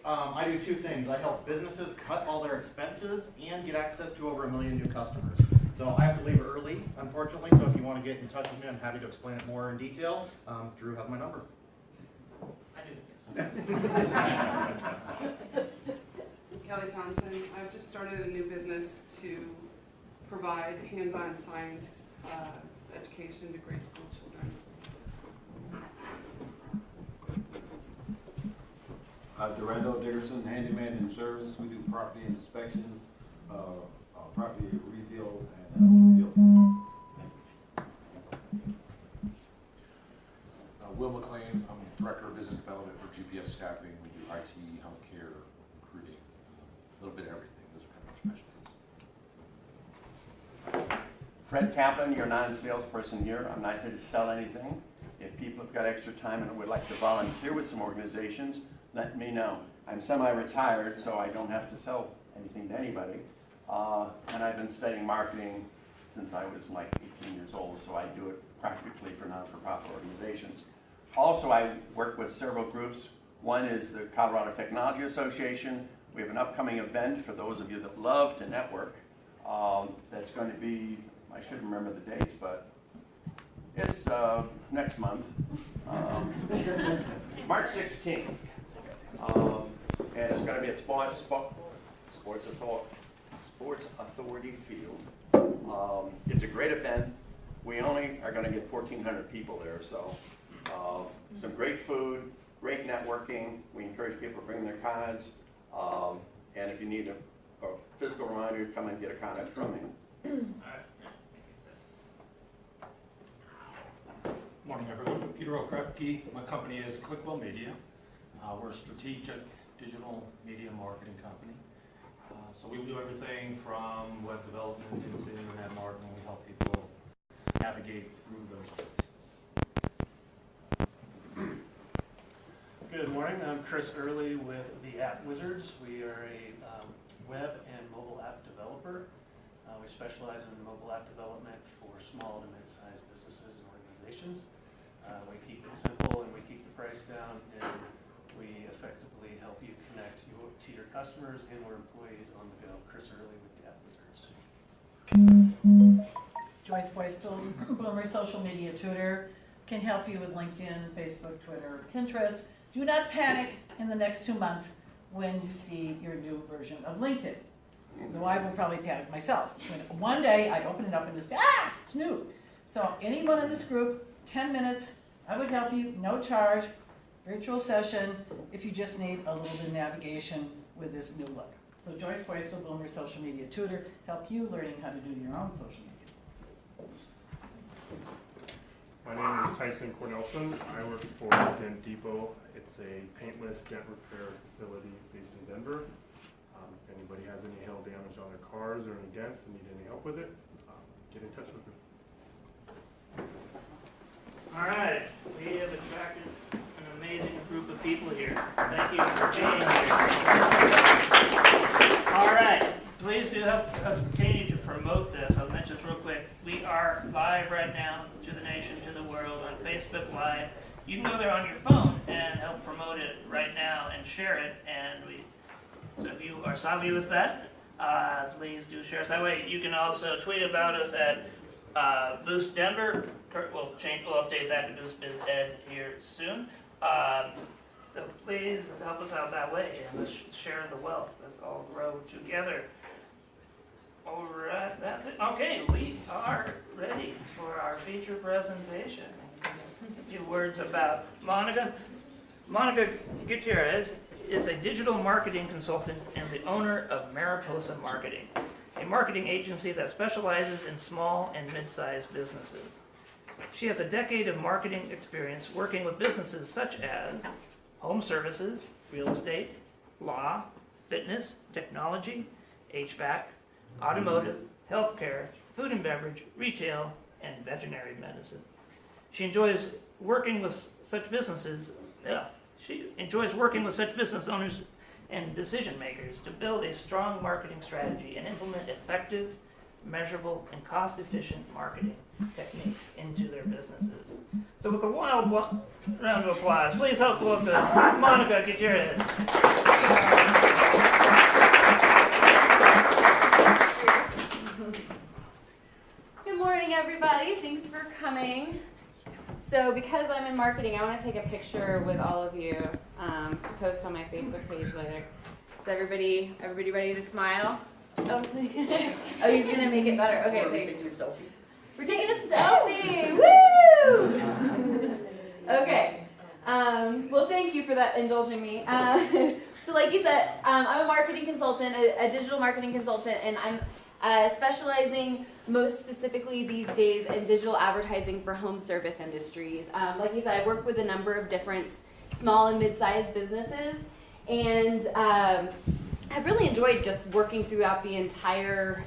I do two things. I help businesses cut all their expenses and get access to over 1 million new customers. So I have to leave early, unfortunately, so if you want to get in touch with me, I'm happy to explain it more in detail. Drew has my number. I do. Kelly Thompson. I've just started a new business to provide hands-on science education to grade school children. Durando Dickerson, handyman in service. We do property inspections, property rebuild, and building. Will McLean, I'm Director of Business Development for GPS Staffing. We do IT, healthcare, recruiting, a little bit of everything. Those are kind of our specialties. Fred Kaplan, your non-salesperson here. I'm not here to sell anything. If people have got extra time and would like to volunteer with some organizations, let me know. I'm semi-retired, so I don't have to sell anything to anybody. And I've been studying marketing since I was like 18 years old, so I do it practically for non-for-profit organizations. Also, I work with several groups. One is the Colorado Technology Association. We have an upcoming event for those of you that love to network. That's going to be, I should remember the dates, but it's next month, March 16th. And it's going to be at Sports Authority Field. It's a great event. We only are going to get 1,400 people there, so some great food, great networking. We encourage people to bring their cards, and if you need a physical reminder, come and get a card from me. Morning, everyone. Peter Okrepke. My company is Clickwell Media. We're a strategic digital media marketing company. So we do everything from web development into internet marketing. We help people navigate through those choices. Good morning. I'm Chris Early with the App Wizards. We are a web and mobile app developer. We specialize in mobile app development for small to mid-sized businesses and organizations. We keep it simple and we keep the price down, and we effectively help you connect to your customers and or employees on the go. Chris Early with the App Wizards. Joyce Boystel, Boomer Social Media Tutor, can help you with LinkedIn, Facebook, Twitter, Pinterest. Do not panic in the next 2 months when you see your new version of LinkedIn. Though I will probably panic myself. When one day I open it up and just, it's new. So anyone in this group, 10 minutes, I would help you, no charge, virtual session, if you just need a little bit of navigation with this new look. So Joyce Boystel, Boomer Social Media Tutor, help you learning how to do your own social media. My name is Tyson Cornelson. I work for Dent Depot. It's a paintless dent repair facility based in Denver. If anybody has any hail damage on their cars or any dents and need any help with it, get in touch with me. All right, we have attracted an amazing group of people here. Thank you for being here. All right, please do help us continue to promote this. I'll mention this real quick. We are live right now to the nation, to the world on Facebook Live. You can go there on your phone and help promote it right now and share it. So if you are savvy with that, please do share us that way. You can also tweet about us at Boost Denver. We'll update that to Boost Biz Ed here soon. So please help us out that way, and let's share the wealth. Let's all grow together. All right, that's it. Okay, we are ready for our feature presentation. A few words about Monica. Monica Gutierrez is a digital marketing consultant and the owner of Mariposa Marketing, a marketing agency that specializes in small and mid-sized businesses. She has a decade of marketing experience working with businesses such as home services, real estate, law, fitness, technology, HVAC, automotive, healthcare, food and beverage, retail, and veterinary medicine. She enjoys working with such businesses. She enjoys working with such business owners and decision makers to build a strong marketing strategy and implement effective measurable, and cost-efficient marketing techniques into their businesses. So with a wild round of applause, please help welcome Monica Gutierrez. Good morning, everybody. Thanks for coming. So because I'm in marketing, I want to take a picture with all of you to post on my Facebook page later. Is everybody ready to smile? Oh, oh, he's gonna make it better. Okay, thanks. We're taking a selfie. Woo! Okay. Well, thank you for that, indulging me. So, like you said, I'm a marketing consultant, a digital marketing consultant, and I'm specializing most specifically these days in digital advertising for home service industries. Like you said, I work with a number of different small and mid-sized businesses, and I've really enjoyed just working throughout the entire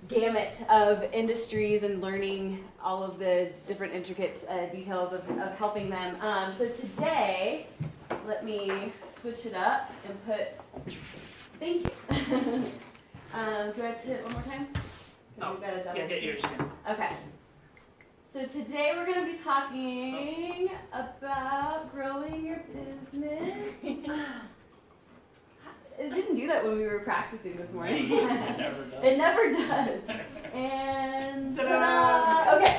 gamut of industries and learning all of the different intricate details of helping them. So today, let me switch it up and put, thank you. Do I have to hit it one more time? Oh, we've got a double yeah, get yours. Okay. So today we're going to be talking about growing your business. It didn't do that when we were practicing this morning. It never does. It never does. And ta-da! Okay,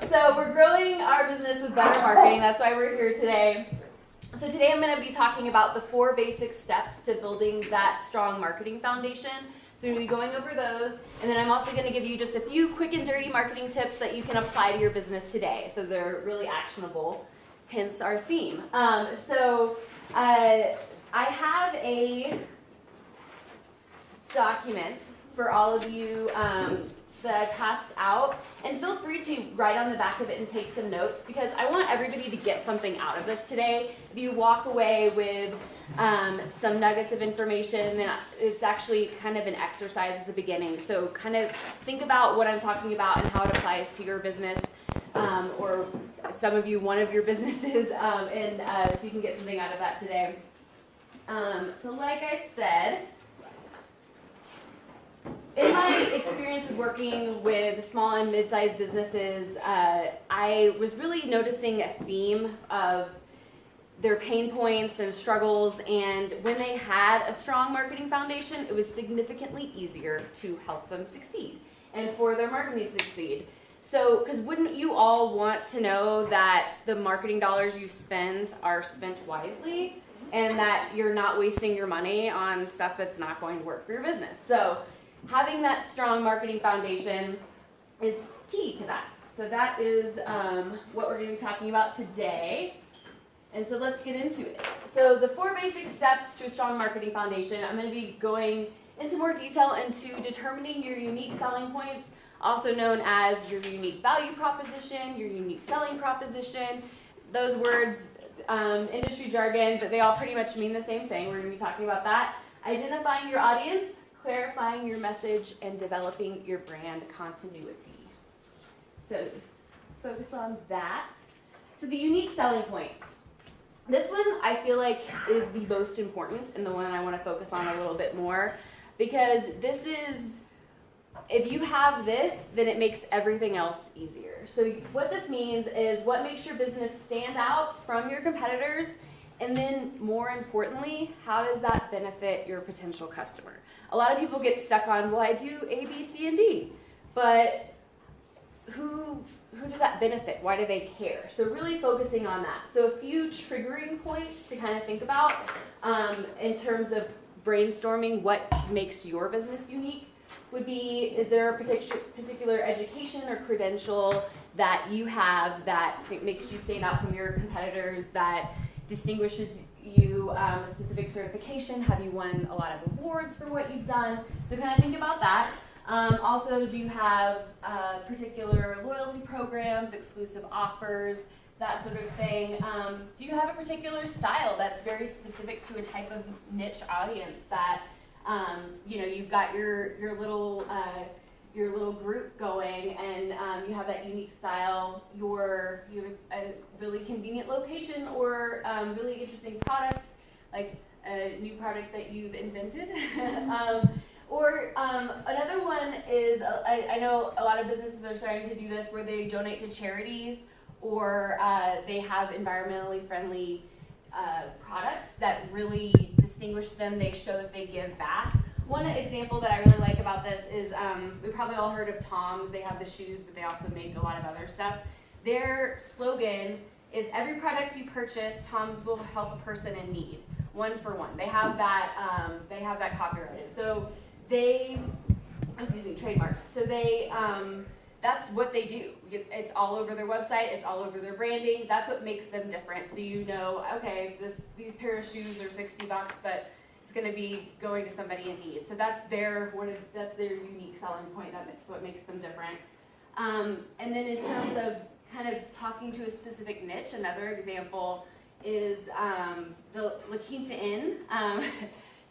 so we're growing our business with better marketing. That's why we're here today. So today I'm going to be talking about the 4 basic steps to building that strong marketing foundation. So we're going to be going over those, and then I'm also going to give you just a few quick and dirty marketing tips that you can apply to your business today. So they're really actionable, hence our theme. I have a document for all of you that I passed out, and feel free to write on the back of it and take some notes, because I want everybody to get something out of this today. If you walk away with some nuggets of information, then it's actually kind of an exercise at the beginning. So kind of think about what I'm talking about and how it applies to your business, or some of you, one of your businesses, and so you can get something out of that today. So like I said, in my experience of working with small and mid-sized businesses, I was really noticing a theme of their pain points and struggles, and when they had a strong marketing foundation, it was significantly easier to help them succeed and for their marketing to succeed. So, because wouldn't you all want to know that the marketing dollars you spend are spent wisely, and that you're not wasting your money on stuff that's not going to work for your business? So having that strong marketing foundation is key to that. So that is what we're going to be talking about today. And so let's get into it. So the 4 basic steps to a strong marketing foundation, I'm going to be going into more detail into determining your unique selling points, also known as your unique value proposition, your unique selling proposition. Those words, industry jargon, but they all pretty much mean the same thing. We're going to be talking about that. Identifying your audience, clarifying your message, and developing your brand continuity. So focus on that. So the unique selling points. This one I feel like is the most important, and the one I want to focus on a little bit more, because this is, if you have this, then it makes everything else easier. So what this means is what makes your business stand out from your competitors, and then more importantly, how does that benefit your potential customer? A lot of people get stuck on, well, I do A, B, C, and D, but who does that benefit? Why do they care? So really focusing on that. So a few triggering points to kind of think about in terms of brainstorming what makes your business unique would be, is there a particular education or credential that you have that makes you stand out from your competitors, that distinguishes you, a specific certification? Have you won a lot of awards for what you've done? So kind of think about that. Also, do you have particular loyalty programs, exclusive offers, that sort of thing? Do you have a particular style that's very specific to a type of niche audience that, you've got your little group going, and you have that unique style, you have a really convenient location, or really interesting products, like a new product that you've invented, Or another one is, I know a lot of businesses are starting to do this where they donate to charities, or they have environmentally friendly products that really distinguish them. They show that they give back. One example that I really like about this is, we probably all heard of Tom's. They have the shoes, but they also make a lot of other stuff. Their slogan is, every product you purchase, Tom's will help a person in need, one for one. They have that copyrighted. So they, trademarked. So they, that's what they do. It's all over their website. It's all over their branding. That's what makes them different. So you know, okay, these pair of shoes are $60, but it's going to be going to somebody in need. So that's their unique selling point. That's what makes them different. And then in terms of kind of talking to a specific niche, another example is the La Quinta Inn.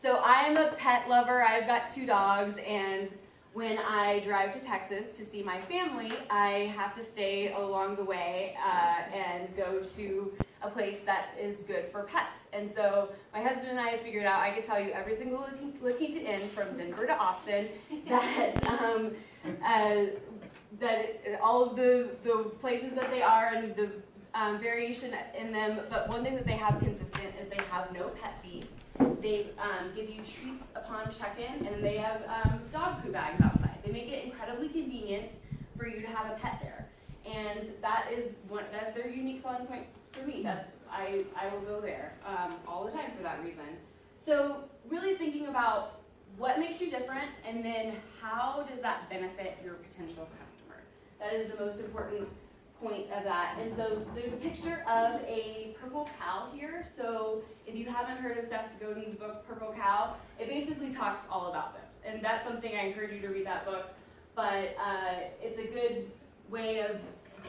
So I'm a pet lover. I've got 2 dogs, and when I drive to Texas to see my family, I have to stay along the way and go to a place that is good for pets. And so my husband and I have figured out, I could tell you every single La Quinta Inn from Denver to Austin, that all of the places that they are and the variation in them. But one thing that they have consistent is they have no pet fees. They give you treats upon check-in, and they have dog poo bags outside. They make it incredibly convenient for you to have a pet there, and that's their unique selling point for me. I will go there all the time for that reason. So really thinking about what makes you different, and then how does that benefit your potential customer. That is the most important point of that. And so there's a picture of a purple cow here. So if you haven't heard of Seth Godin's book, Purple Cow, it basically talks all about this. And that's something I encourage you to read that book. But it's a good way of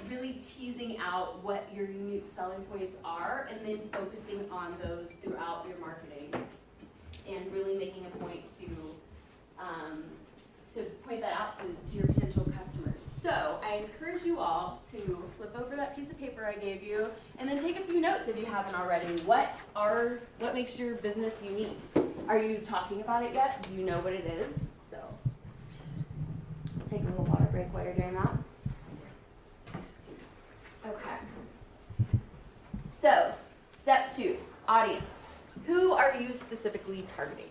really teasing out what your unique selling points are, and then focusing on those throughout your marketing, and really making a point to point that out to your potential customers. So I encourage you all to flip over that piece of paper I gave you, and then take a few notes if you haven't already. What makes your business unique? Are you talking about it yet? Do you know what it is? So I'll take a little water break while you're doing that. Okay. So step 2, audience. Who are you specifically targeting?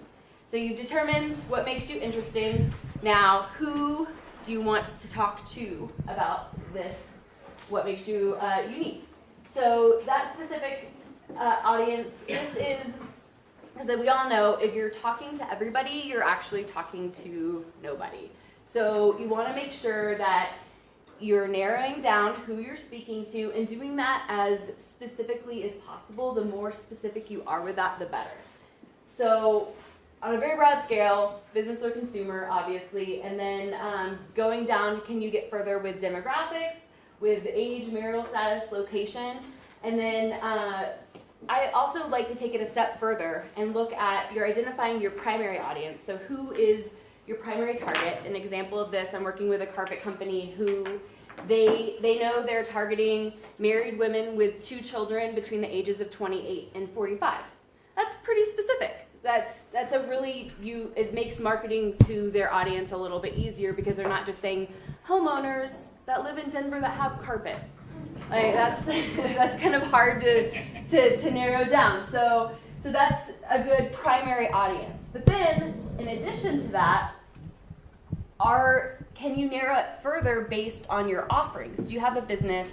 So you've determined what makes you interesting. Now, who do you want to talk to about this? What makes you unique? So that specific audience, this is, because we all know, if you're talking to everybody, you're actually talking to nobody. So you want to make sure that you're narrowing down who you're speaking to, and doing that as specifically as possible. The more specific you are with that, the better. So on a very broad scale, business or consumer, obviously, and then going down, can you get further with demographics, with age, marital status, location, and then I also like to take it a step further and look at, you're identifying your primary audience. So who is your primary target? An example of this, I'm working with a carpet company who they know they're targeting married women with 2 children between the ages of 28 and 45. That's pretty specific. That's a really, it makes marketing to their audience a little bit easier, because they're not just saying homeowners that live in Denver that have carpet. Like that's kind of hard to narrow down. So that's a good primary audience. But then, in addition to that, can you narrow it further based on your offerings? Do you have a business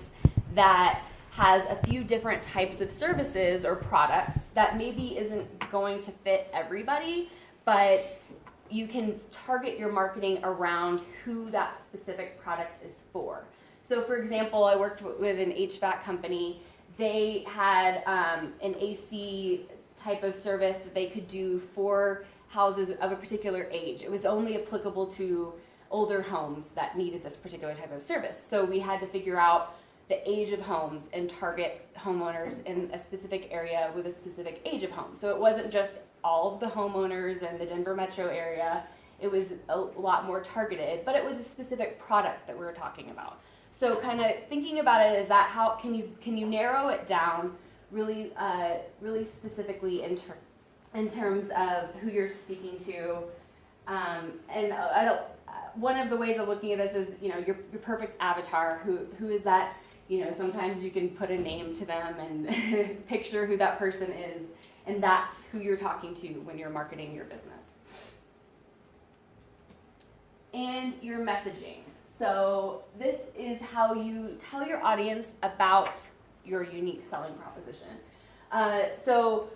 that has a few different types of services or products that maybe isn't going to fit everybody, but you can target your marketing around who that specific product is for? So for example, I worked with an HVAC company. They had an AC type of service that they could do for houses of a particular age. It was only applicable to older homes that needed this particular type of service. So we had to figure out the age of homes and target homeowners in a specific area with a specific age of home. So it wasn't just all of the homeowners in the Denver metro area. It was a lot more targeted, but it was a specific product that we were talking about. So kind of thinking about it is that how can you narrow it down really really specifically in terms of who you're speaking to, And one of the ways of looking at this is, your perfect avatar. Who is that? Sometimes you can put a name to them and picture who that person is, and that's who you're talking to when you're marketing your business. And your messaging. So this is how you tell your audience about your unique selling proposition. So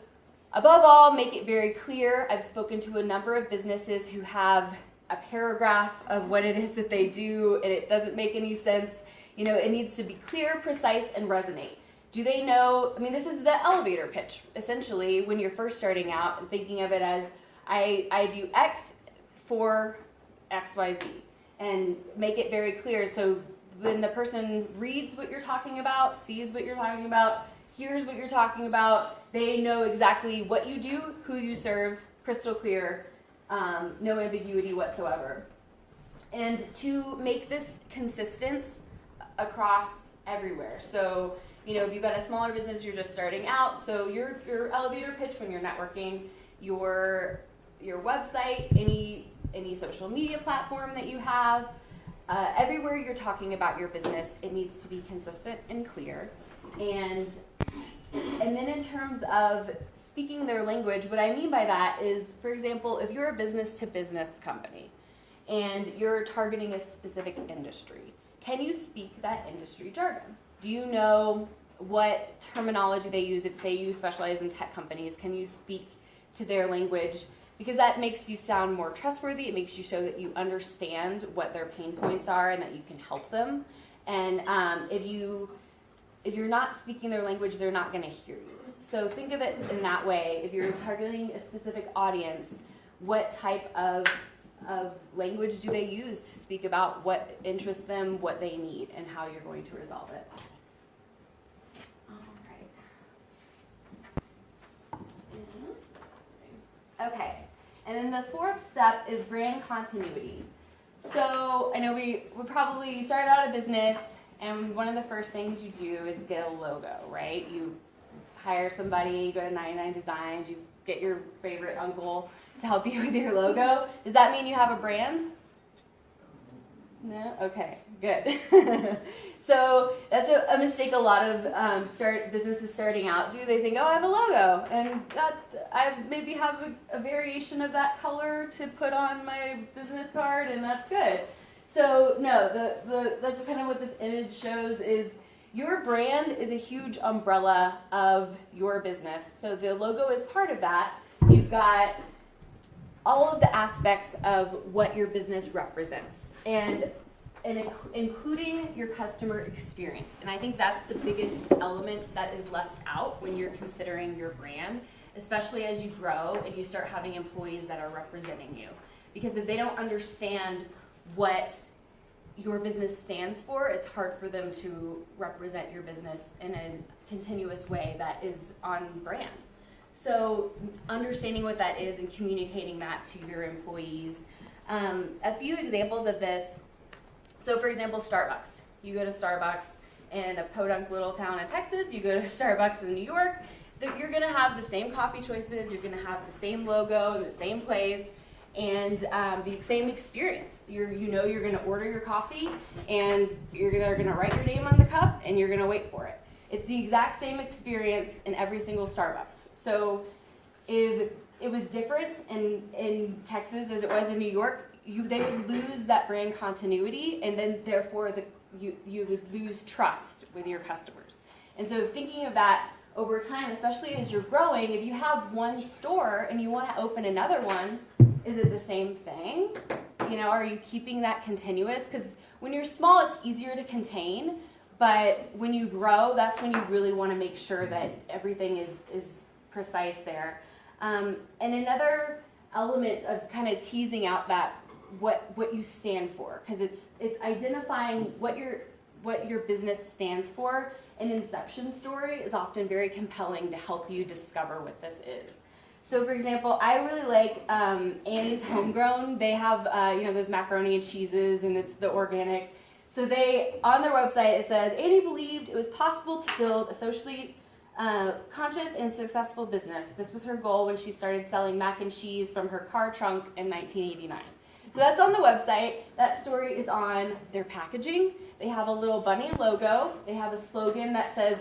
above all, make it very clear. I've spoken to a number of businesses who have a paragraph of what it is that they do, and it doesn't make any sense. It needs to be clear, precise, and resonate. Do they know? This is the elevator pitch, essentially, when you're first starting out and thinking of it as, I do X for XYZ, and make it very clear. So when the person reads what you're talking about, sees what you're talking about, hears what you're talking about, they know exactly what you do, who you serve, crystal clear, no ambiguity whatsoever. And to make this consistent across everywhere. So, if you've got a smaller business, you're just starting out, so your elevator pitch when you're networking, your website, any social media platform that you have, everywhere you're talking about your business, it needs to be consistent and clear. And then in terms of speaking their language, what I mean by that is, for example, if you're a business-to-business company and you're targeting a specific industry, can you speak that industry jargon? Do you know what terminology they use? If, say, you specialize in tech companies, can you speak to their language? Because that makes you sound more trustworthy. It makes you show that you understand what their pain points are and that you can help them. And if you're not speaking their language, they're not going to hear you. So think of it in that way. If you're targeting a specific audience, what type of language do they use to speak about what interests them, what they need, and how you're going to resolve it? Okay, and then the fourth step is brand continuity. So I know we probably started out a business, and one of the first things you do is get a logo, right? You hire somebody, you go to 99 Designs, you get your favorite uncle to help you with your logo. Does that mean you have a brand? No? Okay, good. So that's a mistake a lot of businesses starting out do. They think, oh, I have a logo, and I maybe have a variation of that color to put on my business card, and that's good. So no, that's kind of what this image shows is your brand is a huge umbrella of your business. So the logo is part of that. You've got all of the aspects of what your business represents, and including your customer experience. And I think that's the biggest element that is left out when you're considering your brand, especially as you grow and you start having employees that are representing you. Because if they don't understand what your business stands for, it's hard for them to represent your business in a continuous way that is on brand. So understanding what that is and communicating that to your employees. A few examples of this. So for example, Starbucks. You go to Starbucks in a podunk little town in Texas, you go to Starbucks in New York, you're gonna have the same coffee choices, you're gonna have the same logo in the same place, and the same experience. You're gonna order your coffee, and they're gonna write your name on the cup, and you're gonna wait for it. It's the exact same experience in every single Starbucks. So if it was different in Texas as it was in New York, they would lose that brand continuity, and then therefore you would lose trust with your customers. And so thinking of that over time, especially as you're growing, if you have one store and you want to open another one, is it the same thing? Are you keeping that continuous? Because when you're small, it's easier to contain, but when you grow, that's when you really want to make sure that everything is precise there. And another element of kind of teasing out that what you stand for, because it's identifying what your business stands for. An inception story is often very compelling to help you discover what this is. So for example, I really like Annie's Homegrown. They have those macaroni and cheeses, and it's the organic. So on their website it says, Annie believed it was possible to build a socially Conscious and successful business. This was her goal when she started selling mac and cheese from her car trunk in 1989. So that's on the website. That story is on their packaging. They have a little bunny logo. They have a slogan that says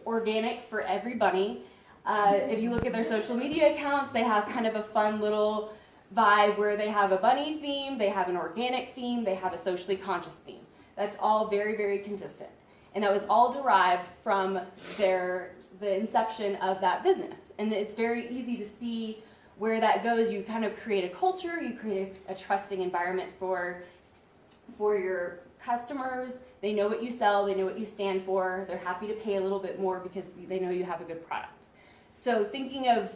organic for every bunny. If you look at their social media accounts, they have kind of a fun little vibe where they have a bunny theme, they have an organic theme, they have a socially conscious theme. That's all very, very consistent. And that was all derived from the inception of that business. And it's very easy to see where that goes. You kind of create a culture, you create a trusting environment for your customers. They know what you sell, they know what you stand for, they're happy to pay a little bit more because they know you have a good product. So thinking of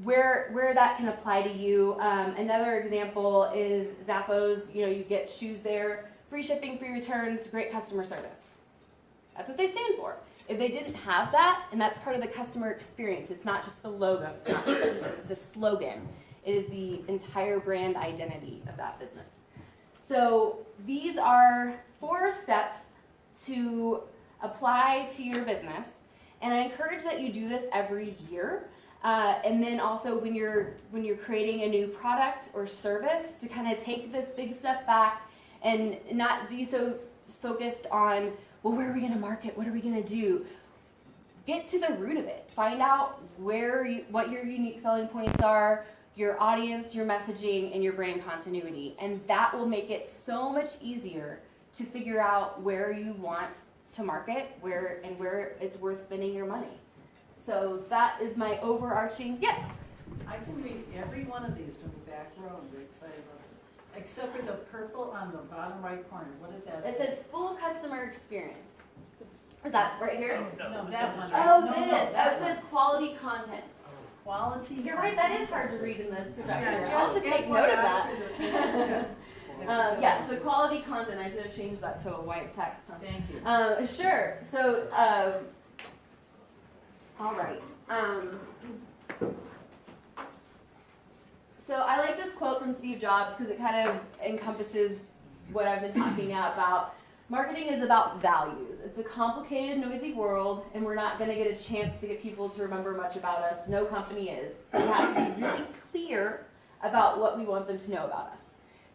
where that can apply to you, another example is Zappos. You get shoes there, free shipping, free returns, great customer service. That's what they stand for. If they didn't have that, and that's part of the customer experience, it's not just the logo, it's not just the slogan, it is the entire brand identity of that business. So these are 4 steps to apply to your business, and I encourage that you do this every year. And then also when you're creating a new product or service, to kind of take this big step back and not be so focused on, well, where are we going to market? What are we going to do? Get to the root of it. Find out what your unique selling points are, your audience, your messaging, and your brand continuity. And that will make it so much easier to figure out where you want to market, where it's worth spending your money. So that is my overarching, yes? I can read every one of these from the back row. I'm very excited about this. Except for the purple on the bottom right corner. What is that? It says full customer experience. Is that right here? No, that one. Oh, No, this. no, that It says one. quality content. Quality. You're right, that is hard to read in this projector. Yeah, I'll have to just take note of that. FYI. Yeah, so quality content, I should have changed that to a white text. Huh? Thank you. Sure, so, all right. So I like this quote from Steve Jobs because it kind of encompasses what I've been talking about. Marketing is about values. It's a complicated, noisy world, and we're not going to get a chance to get people to remember much about us. No company is. So we have to be really clear about what we want them to know about us.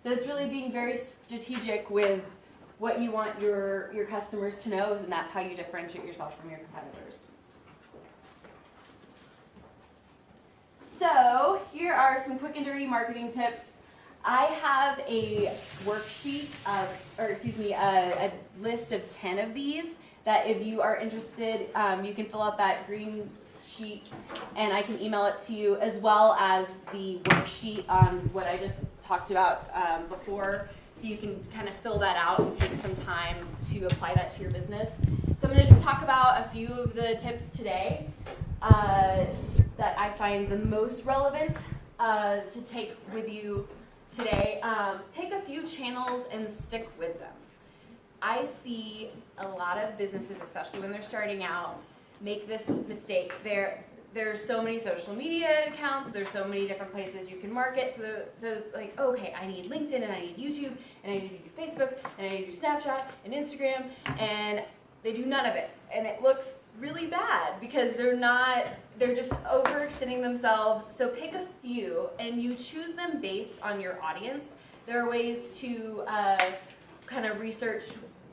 So it's really being very strategic with what you want your customers to know, and that's how you differentiate yourself from your competitors. So here are some quick and dirty marketing tips. I have a worksheet a list of 10 of these that if you are interested, you can fill out that green sheet and I can email it to you, as well as the worksheet on what I just talked about before, so you can kind of fill that out and take some time to apply that to your business. So I'm going to just talk about a few of the tips today that I find the most relevant to take with you today. Pick a few channels and stick with them. I see a lot of businesses, especially when they're starting out, make this mistake. There's so many social media accounts, there's so many different places you can market, so like, okay, I need LinkedIn and I need YouTube and I need to do Facebook and I need to do Snapchat and Instagram, and they do none of it. And it looks really bad because they're just overextending themselves. So pick a few and you choose them based on your audience. There are ways to kind of research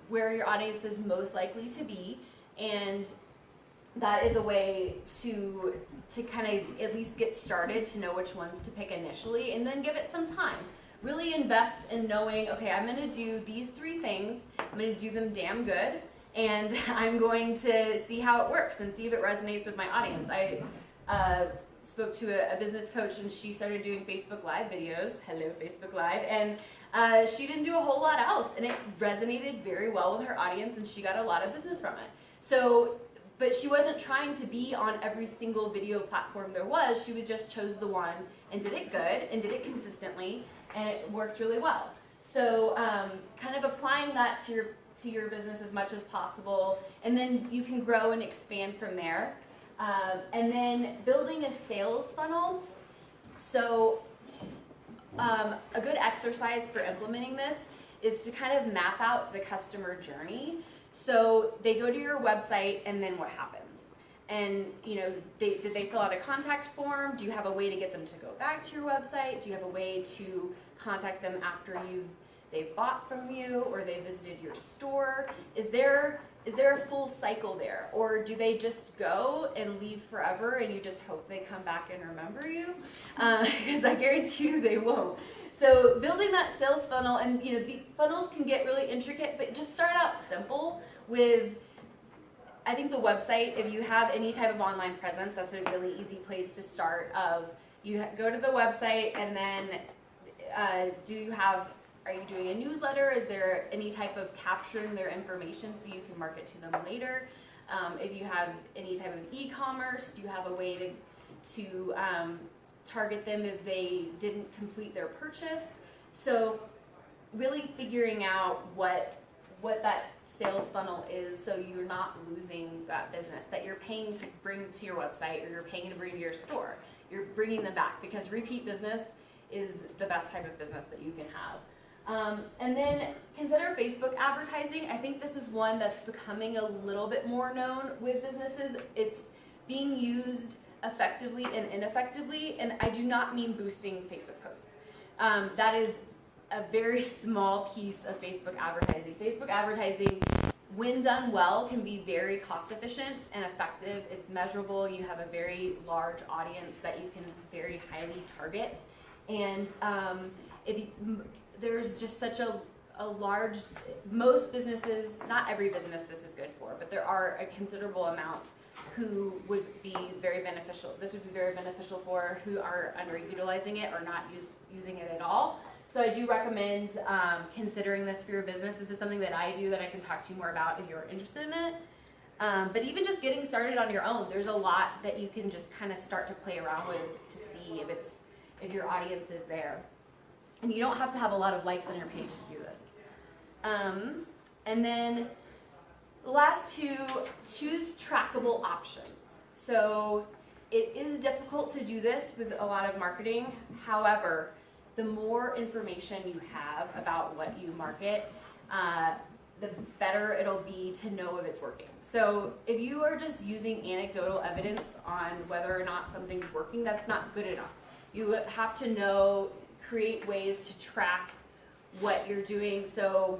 where your audience is most likely to be, and that is a way to kind of at least get started, to know which ones to pick initially, and then give it some time. Really invest in knowing, okay, I'm going to do these 3 things, I'm going to do them damn good, and I'm going to see how it works and see if it resonates with my audience. I spoke to a business coach, and she started doing Facebook Live videos. Hello, Facebook Live. And she didn't do a whole lot else, and it resonated very well with her audience, and she got a lot of business from it. So, but she wasn't trying to be on every single video platform there was. She just chose the one and did it good and did it consistently, and it worked really well. So kind of applying that to your business as much as possible, and then you can grow and expand from there. And then building a sales funnel. So a good exercise for implementing this is to kind of map out the customer journey. So they go to your website, and then what happens? And, did they fill out a contact form? Do you have a way to get them to go back to your website? Do you have a way to contact them after they've bought from you or they visited your store? Is there a full cycle there? Or do they just go and leave forever and you just hope they come back and remember you? Because I guarantee you they won't. So building that sales funnel, and the funnels can get really intricate, but just start out simple with, I think the website, if you have any type of online presence, that's a really easy place to start. Go to the website, and then are you doing a newsletter? Is there any type of capturing their information so you can market to them later? If you have any type of e-commerce, do you have a way to target them if they didn't complete their purchase? So really figuring out what that sales funnel is, so you're not losing that business that you're paying to bring to your website or you're paying to bring to your store. You're bringing them back, because repeat business is the best type of business that you can have. And then consider Facebook advertising. I think this is one that's becoming a little bit more known with businesses. It's being used effectively and ineffectively, and I do not mean boosting Facebook posts. That is a very small piece of Facebook advertising. Facebook advertising, when done well, can be very cost efficient and effective. It's measurable. You have a very large audience that you can very highly target. And there's just such a large, most businesses, not every business this is good for, but there are a considerable amount who would be very beneficial. This would be very beneficial for, who are underutilizing it or not using it at all. So I do recommend considering this for your business. This is something that I do that I can talk to you more about if you're interested in it. But even just getting started on your own, there's a lot that you can just kind of start to play around with to see if your audience is there. And you don't have to have a lot of likes on your page to do this. And then the last two, choose trackable options. So it is difficult to do this with a lot of marketing. However, the more information you have about what you market, the better it'll be to know if it's working. So if you are just using anecdotal evidence on whether or not something's working, that's not good enough. You have to create ways to track what you're doing. So,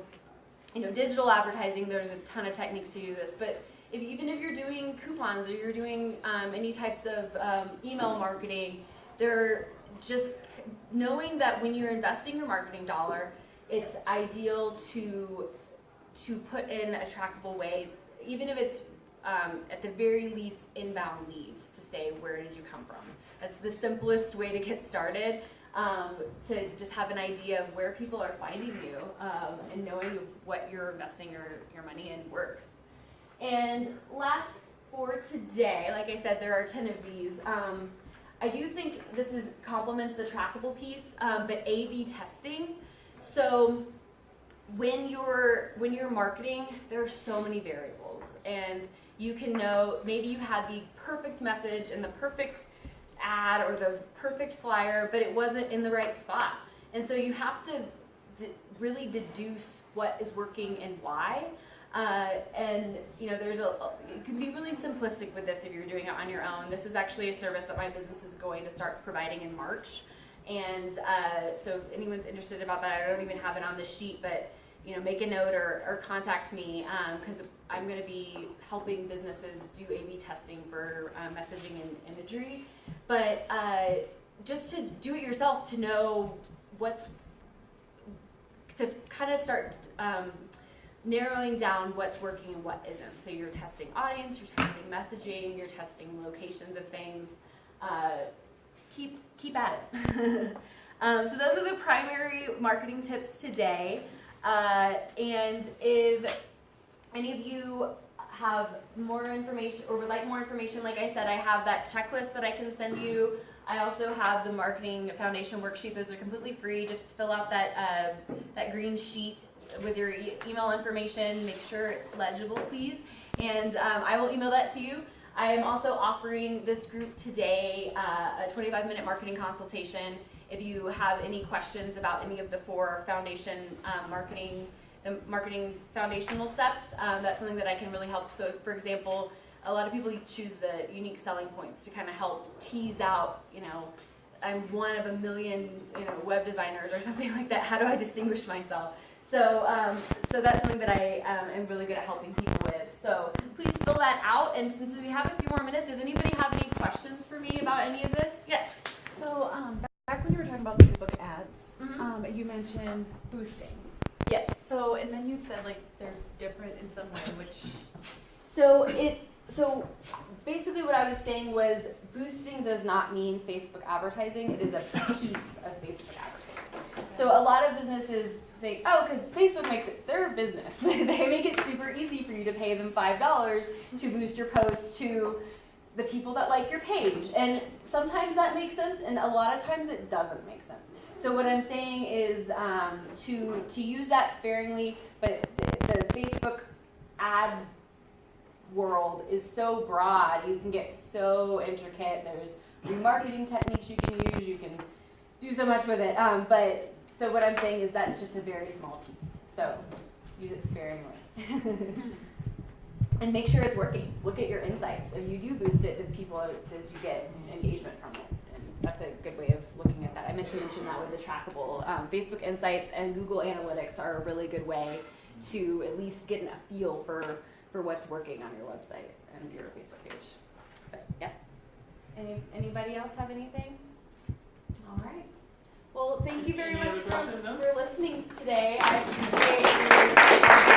digital advertising, there's a ton of techniques to do this, but even if you're doing coupons or you're doing any types of email marketing, they're just knowing that when you're investing your marketing dollar, it's ideal to put in a trackable way, even if it's at the very least inbound leads, to say, where did you come from? That's the simplest way to get started, to just have an idea of where people are finding you, and knowing if what you're investing your money in works. And last for today, like I said, there are 10 of these. I do think this complements the trackable piece, but A/B testing. So when you're marketing, there are so many variables, and you can know, maybe you had the perfect message and the perfect ad or the perfect flyer, but it wasn't in the right spot. And so you have to really deduce what is working and why. And it can be really simplistic with this if you're doing it on your own. This is actually a service that my business is going to start providing in March. And so if anyone's interested about that, I don't even have it on this sheet, but make a note or contact me, because I'm going to be helping businesses do A/B testing for messaging and imagery. But just to do it yourself, to know to kind of start narrowing down what's working and what isn't. So you're testing audience, you're testing messaging, you're testing locations of things. Keep at it. So those are the primary marketing tips today. And if any of you have more information or would like more information, like I said, I have that checklist that I can send you. I also have the marketing foundation worksheet. Those are completely free. Just fill out that green sheet with your email information. Make sure it's legible, please. And I will email that to you. I am also offering this group today a 25-minute marketing consultation. If you have any questions about any of the 4 foundation marketing foundational steps, that's something that I can really help. So, for example, a lot of people choose the unique selling points to kind of help tease out, I'm one of a million, web designers or something like that. How do I distinguish myself? So, so that's something that I am really good at helping people with. So please fill that out. And since we have a few more minutes, does anybody have any questions for me about any of this? Yes. So back when you were talking about Facebook ads, Mm-hmm. you mentioned boosting. Yes. So, and then you said like they're different in some way, which. So basically what I was saying was boosting does not mean Facebook advertising. It is a piece of Facebook advertising. So a lot of businesses say, oh, because Facebook makes it their business. They make it super easy for you to pay them $5 to boost your post to the people that like your page. And sometimes that makes sense, and a lot of times it doesn't make sense. So what I'm saying is to use that sparingly, but the Facebook ad world is so broad. You can get so intricate. There's remarketing techniques you can use. You can do so much with it. But so what I'm saying is that's just a very small piece. So use it sparingly. And make sure it's working. Look at your insights. If you do boost it, did you get engagement from it? And that's a good way of looking at that. I meant to mention that with the trackable. Facebook Insights and Google Analytics are a really good way to at least get a feel for what's working on your website and your Facebook page. But yeah. Anybody else have anything? All right. Well, thank you very much for listening today. I appreciate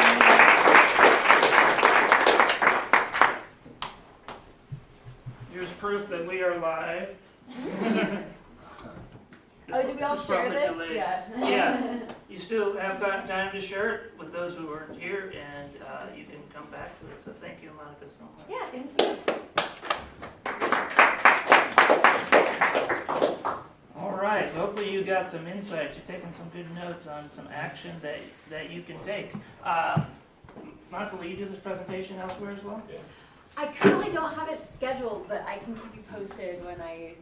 Here's proof that we are live. Oh, did we all It's share probably this? delayed. Yeah. Yeah. You still have time to share it with those who aren't here, and you can come back to it. So thank you, Monica, so much. Yeah, thank you. All right, so hopefully you got some insights. You're taking some good notes on some action that you can take. Monica, will you do this presentation elsewhere as well? Yeah. I currently don't have it scheduled, but I can keep you posted when I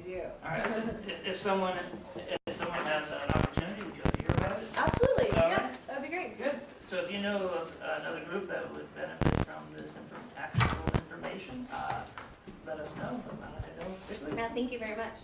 do. All right, so if someone has an opportunity, would you like to hear about it? Absolutely, All yeah, right. that'd be great. Good. So if you know of another group that would benefit from this actionable information, let us know. Thank you very much.